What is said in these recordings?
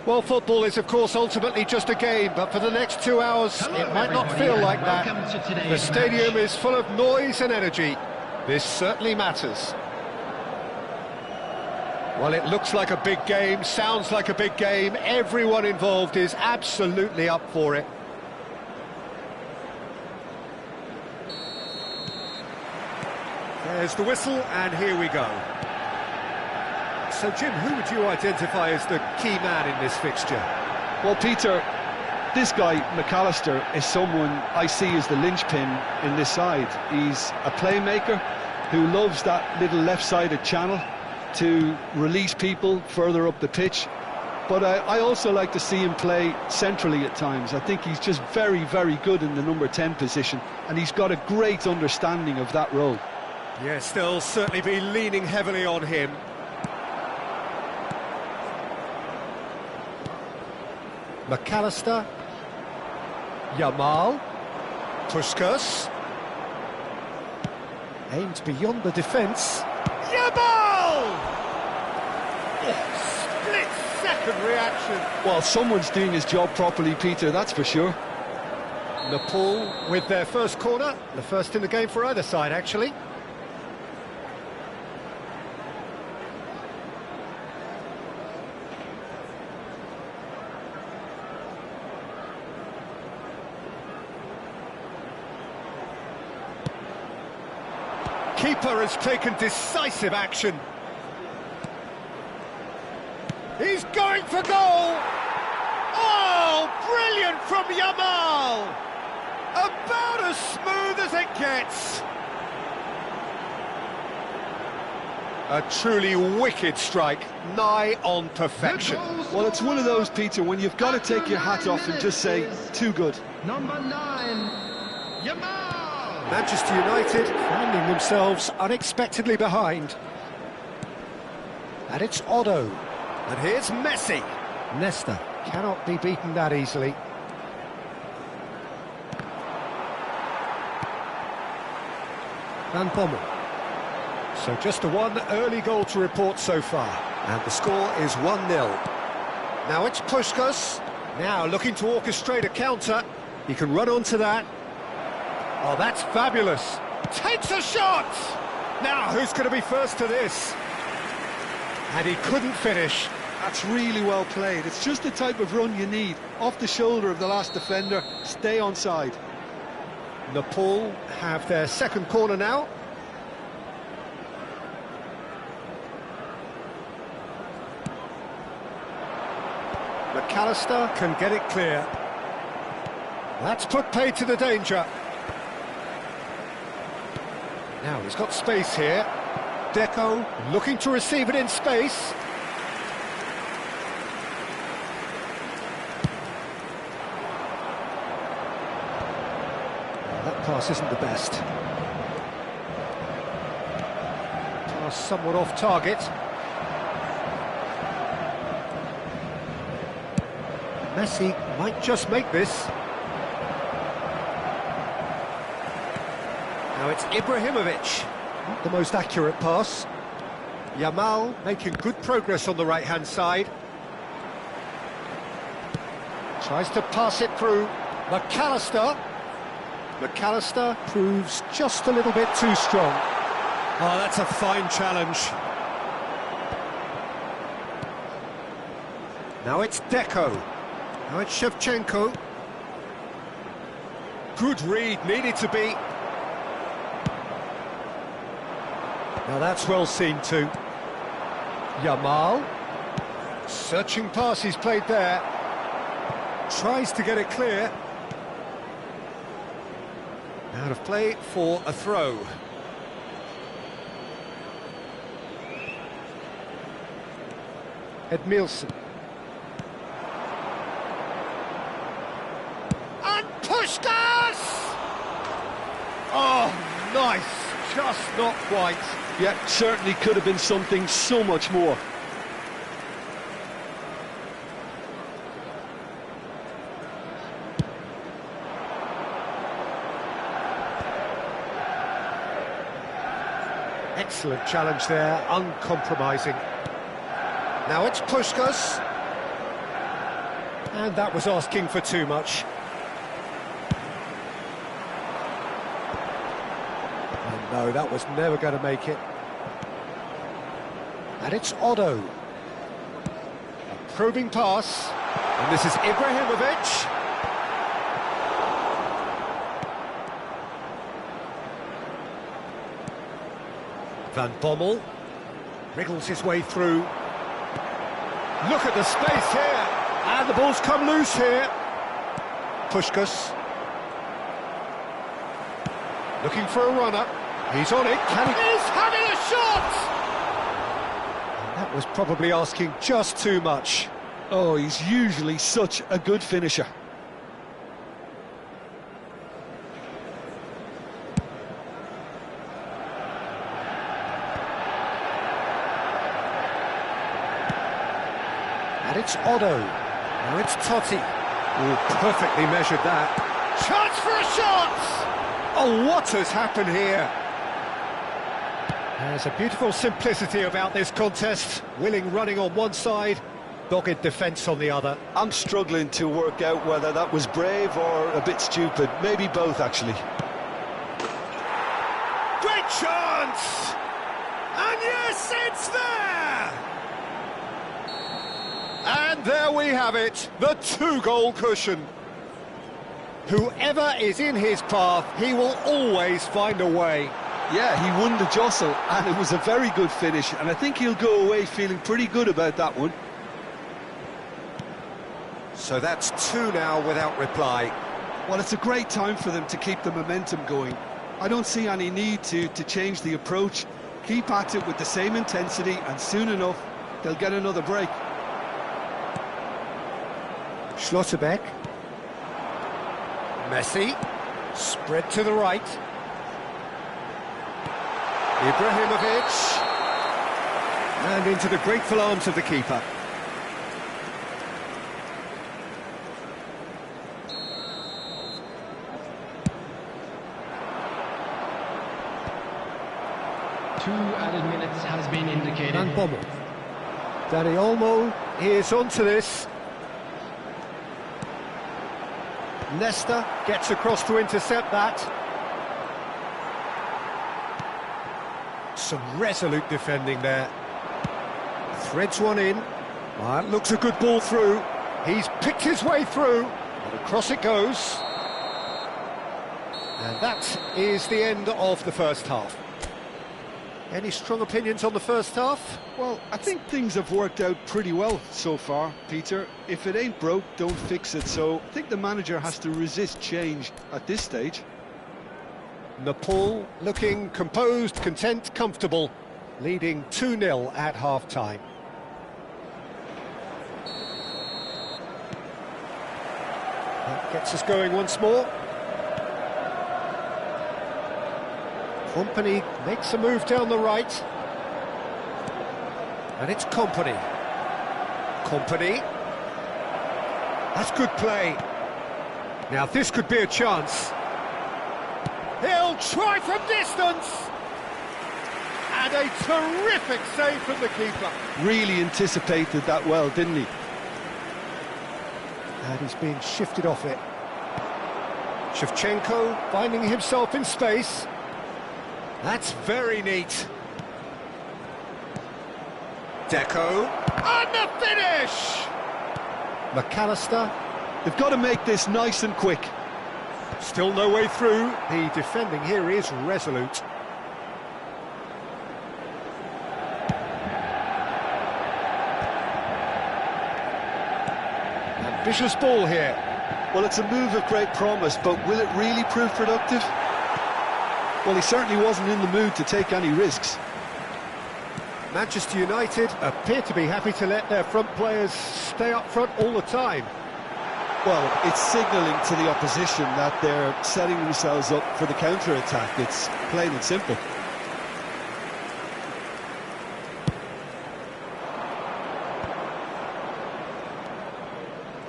Well, football is, of course, ultimately just a game, but for the next 2 hours, it might not feel like that. The stadium is full of noise and energy. This certainly matters. Well, it looks like a big game, sounds like a big game. Everyone involved is absolutely up for it. There's the whistle, and here we go. So, Jim, who would you identify as the key man in this fixture? Well, Peter, this guy, McAllister, is someone I see as the linchpin in this side. He's a playmaker who loves that little left-sided channel to release people further up the pitch. But I also like to see him play centrally at times. I think he's just very, very good in the number 10 position, and he's got a great understanding of that role. Yes, they'll certainly be leaning heavily on him. McAllister, Yamal, Puskas, aimed beyond the defence. Yamal! Split-second reaction. Well, someone's doing his job properly, Peter, that's for sure. Nepal with their first corner, the first in the game for either side, actually. Keeper has taken decisive action. He's going for goal! Oh, brilliant from Yamal! About as smooth as it gets. A truly wicked strike, nigh on perfection. Well, it's one of those, Peter, when you've got to take your hat off and just say, too good. Number 9, Yamal! Manchester United finding themselves unexpectedly behind. And it's Otto. And here's Messi. Nesta cannot be beaten that easily. Van Bommel. So just a one early goal to report so far. And the score is 1-0. Now it's Puskas. Now looking to orchestrate a counter. He can run onto that. Oh, that's fabulous. Takes a shot! Now, who's going to be first to this? And he couldn't finish. That's really well played. It's just the type of run you need. Off the shoulder of the last defender, stay onside. Nepal have their second corner now. McAllister can get it clear. That's put paid to the danger. Now he's got space here. Deco looking to receive it in space. Well, that pass isn't the best. Pass somewhat off target. Messi might just make this. Now it's Ibrahimovic, not the most accurate pass. Yamal making good progress on the right-hand side. Tries to pass it through. McAllister. McAllister proves just a little bit too strong. Oh, that's a fine challenge. Now it's Deco. Now it's Shevchenko. Good read, needed to be. Now that's well seen too. Yamal. Searching pass he's played there. Tries to get it clear. Out of play for a throw. Edmilson. And Puskas! Oh, nice. Just not quite. Yeah, certainly could have been something so much more. Excellent challenge there, uncompromising. Now it's Puskas. And that was asking for too much. And no, that was never going to make it. And it's Otto. A probing pass. And this is Ibrahimovic. Van Bommel wriggles his way through. Look at the space here, and the ball's come loose here. Puskás looking for a runner. He's on it. Can he? He's having a shot! And that was probably asking just too much. Oh, he's usually such a good finisher. And it's Otto. Now it's Totti. Oh, perfectly measured that. Chance for a shot! Oh, what has happened here? There's a beautiful simplicity about this contest. Willing running on one side, dogged defence on the other. I'm struggling to work out whether that was brave or a bit stupid. Maybe both, actually. Great chance! And yes, it's there! And there we have it, the two-goal cushion. Whoever is in his path, he will always find a way. Yeah, he won the jostle, and it was a very good finish, and I think he'll go away feeling pretty good about that one. So that's two now without reply. Well, it's a great time for them to keep the momentum going. I don't see any need to change the approach. Keep at it with the same intensity, and soon enough, they'll get another break. Schlotterbeck. Messi. Spread to the right. Ibrahimovic. And into the grateful arms of the keeper. Two added minutes has been indicated. Van Bommel. Dani Olmo is onto this. Nesta gets across to intercept that. Some resolute defending there. Threads one in. Well, that looks a good ball through. He's picked his way through. And across it goes. And that is the end of the first half. Any strong opinions on the first half? Well, I think things have worked out pretty well so far, Peter. If it ain't broke, don't fix it. So I think the manager has to resist change at this stage. Nepal looking composed, content, comfortable, leading 2-0 at half-time. That gets us going once more. Company makes a move down the right. And it's Company. Company. That's good play. Now this could be a chance. He'll try from distance. And a terrific save from the keeper. Really anticipated that well, didn't he? And he's being shifted off it. Shevchenko finding himself in space. That's very neat. Deco. And the finish! McAllister. They've got to make this nice and quick. Still no way through. The defending here is resolute. Ambitious ball here. Well, it's a move of great promise, but will it really prove productive? Well, he certainly wasn't in the mood to take any risks. Manchester United appear to be happy to let their front players stay up front all the time. Well, it's signalling to the opposition that they're setting themselves up for the counter-attack. It's plain and simple.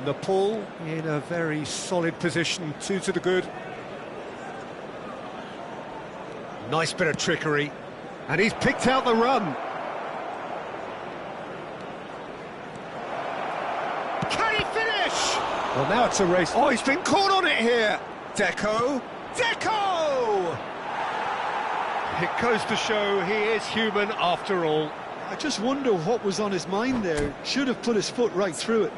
Nepal in a very solid position, 2 to the good. Nice bit of trickery, and he's picked out the run. Can he finish? Well, now it's a race. Oh, he's been caught on it here. Deco! Deco! It goes to show he is human after all. I just wonder what was on his mind there. Should have put his foot right through it.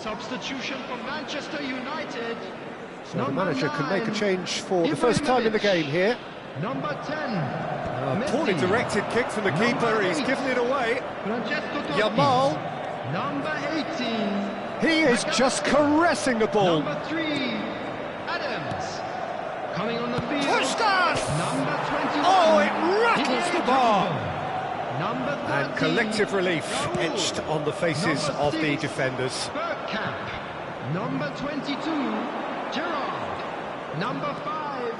Substitution for Manchester United. So the manager can make a change for the first time in the game here. Number 10. Poorly directed kick from the keeper, he's given it away. Francesco Totti. Yamal. Number 18. He is just caressing the ball. Number 3. Adams. Coming on the field. Puskas! Number 21. Oh, it rattles the bar. Number 13. And collective relief Raul. etched on the faces Number of the 6. defenders. Bergkamp. Number 22. Gerrard. Number 5.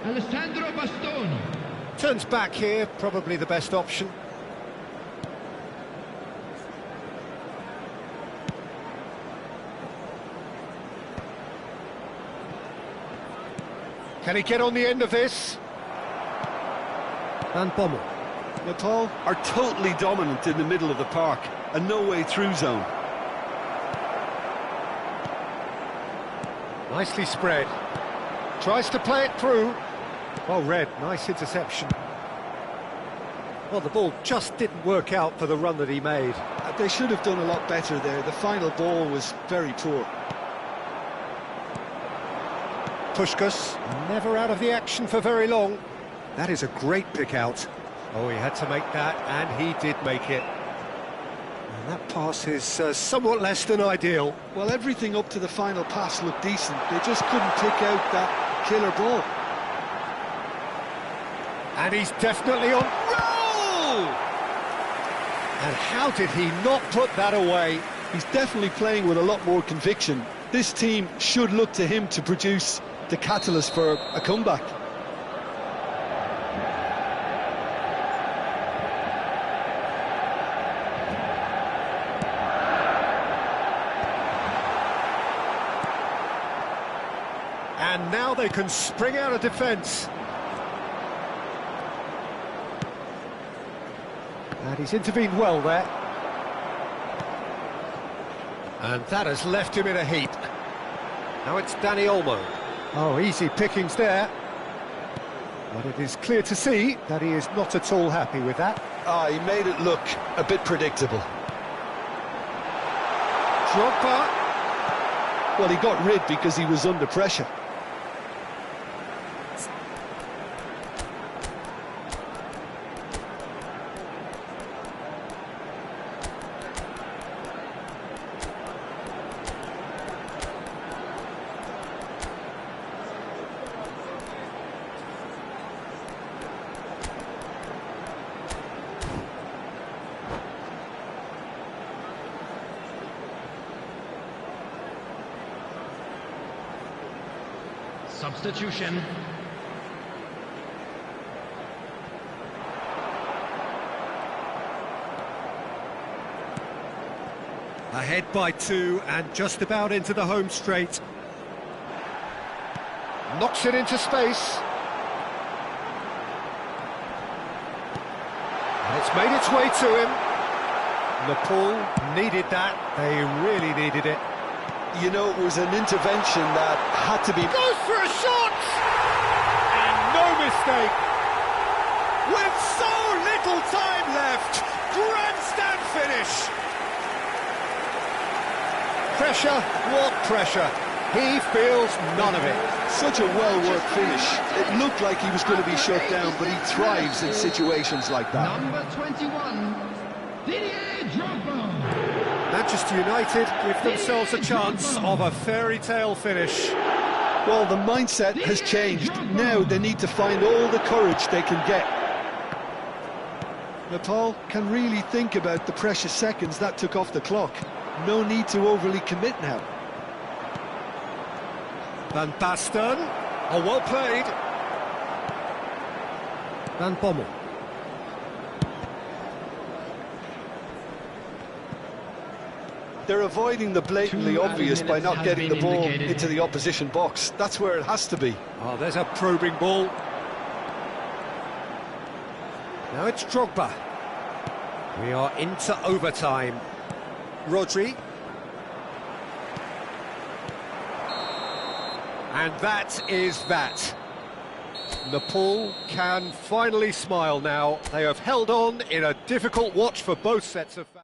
Alessandro Bastoni. Turns back here, probably the best option. Can he get on the end of this? Van Bommel. Nepal are totally dominant in the middle of the park, a no-way-through zone. Nicely spread. Tries to play it through. Well read, nice interception. Well, the ball just didn't work out for the run that he made. They should have done a lot better there. The final ball was very poor. Puskas, never out of the action for very long. That is a great pick out. Oh, he had to make that, and he did make it. And that pass is somewhat less than ideal. Well, everything up to the final pass looked decent. They just couldn't pick out that killer ball. And he's definitely on. Roll! And how did he not put that away? He's definitely playing with a lot more conviction. This team should look to him to produce the catalyst for a comeback. And now they can spring out of defence. And he's intervened well there. And that has left him in a heap. Now it's Danny Olmo. Oh, easy pickings there. But it is clear to see that he is not at all happy with that. He made it look a bit predictable. Drogba. Well, he got rid because he was under pressure. Substitution. Ahead by 2 and just about into the home straight. Knocks it into space. And it's made its way to him. Nepal needed that. They really needed it. You know, it was an intervention that had to be... Goes for a shot! And no mistake. With so little time left. Grandstand finish. Pressure, what pressure? He feels none of it. Such a well-worked finish. It looked like he was going to be shut down, but he thrives in situations like that. Number 21, Didier Drogba. Manchester United give themselves a chance of a fairy tale finish. Well, the mindset has changed. Now they need to find all the courage they can get. Nepal can really think about the precious seconds that took off the clock. No need to overly commit now. Van Basten. Oh, well played. Van Bommel. They're avoiding the blatantly obvious by not getting the ball into the opposition box. That's where it has to be. Oh, there's a probing ball. Now it's Drogba. We are into overtime. Rodri. And that is that. Nepal can finally smile now. They have held on in a difficult watch for both sets of fans.